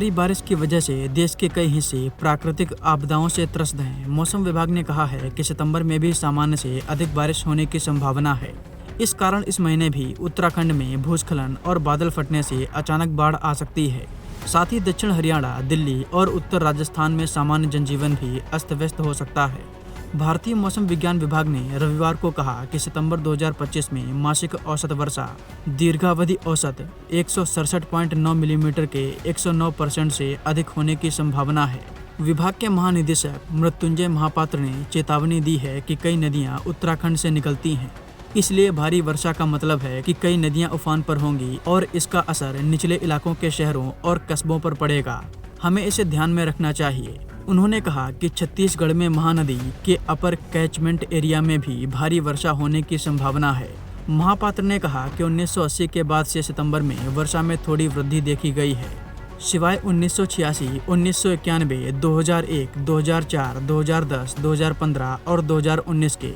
भारी बारिश की वजह से देश के कई हिस्से प्राकृतिक आपदाओं से त्रस्त हैं। मौसम विभाग ने कहा है कि सितंबर में भी सामान्य से अधिक बारिश होने की संभावना है। इस कारण इस महीने भी उत्तराखंड में भूस्खलन और बादल फटने से अचानक बाढ़ आ सकती है। साथ ही दक्षिण हरियाणा, दिल्ली और उत्तर राजस्थान में सामान्य जनजीवन भी अस्त व्यस्त हो सकता है। भारतीय मौसम विज्ञान विभाग ने रविवार को कहा कि सितंबर 2025 में मासिक औसत वर्षा दीर्घावधि औसत 167.9 मिलीमीटर के 109% से अधिक होने की संभावना है। विभाग के महानिदेशक मृत्युंजय महापात्र ने चेतावनी दी है कि कई नदियां उत्तराखंड से निकलती हैं, इसलिए भारी वर्षा का मतलब है कि कई नदियां उफान पर होंगी और इसका असर निचले इलाकों के शहरों और कस्बों पर पड़ेगा। हमें इसे ध्यान में रखना चाहिए। उन्होंने कहा कि छत्तीसगढ़ में महानदी के अपर कैचमेंट एरिया में भी भारी वर्षा होने की संभावना है। महापात्र ने कहा कि 1980 के बाद से सितंबर में वर्षा में थोड़ी वृद्धि देखी गई है, सिवाय 1986, 1991, 2001, 2004, 2010, 2015 और 2019 के।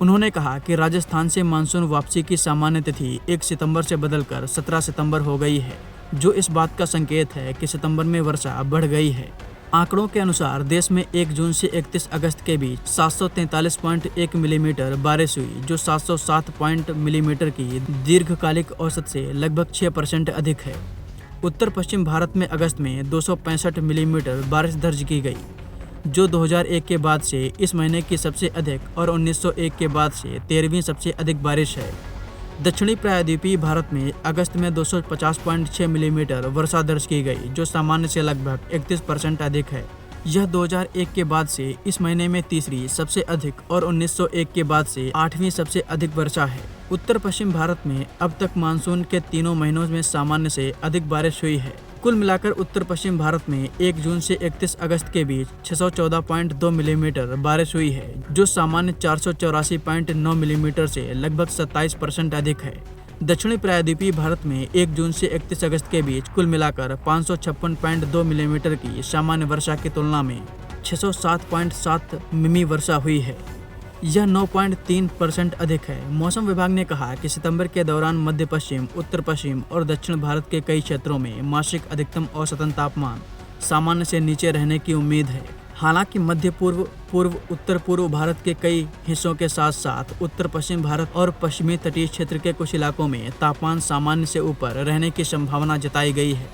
उन्होंने कहा कि राजस्थान से मानसून वापसी की सामान्य तिथि 1 सितंबर से बदलकर 17 सितंबर हो गई है, जो इस बात का संकेत है कि सितंबर में वर्षा बढ़ गई है। आंकड़ों के अनुसार देश में 1 जून से 31 अगस्त के बीच 743.1 मिलीमीटर बारिश हुई, जो 707 मिलीमीटर की दीर्घकालिक औसत से लगभग 6% अधिक है। उत्तर पश्चिम भारत में अगस्त में 265 मिलीमीटर बारिश दर्ज की गई, जो 2001 के बाद से इस महीने की सबसे अधिक और 1901 के बाद से 13वीं सबसे अधिक बारिश है। दक्षिणी प्रायद्वीपीय भारत में अगस्त में 250.6 मिलीमीटर वर्षा दर्ज की गई, जो सामान्य से लगभग 31% अधिक है। यह 2001 के बाद से इस महीने में तीसरी सबसे अधिक और 1901 के बाद से 8वीं सबसे अधिक वर्षा है। उत्तर पश्चिम भारत में अब तक मानसून के तीनों महीनों में सामान्य से अधिक बारिश हुई है। कुल मिलाकर उत्तर पश्चिम भारत में 1 जून से 31 अगस्त के बीच 614.2 मिलीमीटर बारिश हुई है, जो सामान्य 484.9 मिलीमीटर से लगभग 27% अधिक है। दक्षिणी प्रायद्वीपीय भारत में 1 जून से 31 अगस्त के बीच कुल मिलाकर 556.2 मिलीमीटर की सामान्य वर्षा की तुलना में 607.7 मिमी वर्षा हुई है। यह 9.3% अधिक है। मौसम विभाग ने कहा कि सितंबर के दौरान मध्य पश्चिम, उत्तर पश्चिम और दक्षिण भारत के कई क्षेत्रों में मासिक अधिकतम औसतन तापमान सामान्य से नीचे रहने की उम्मीद है। हालांकि मध्य पूर्व, पूर्व उत्तर पूर्व भारत के कई हिस्सों के साथ साथ उत्तर पश्चिम भारत और पश्चिमी तटीय क्षेत्र के कुछ इलाकों में तापमान सामान्य से ऊपर रहने की संभावना जताई गई है।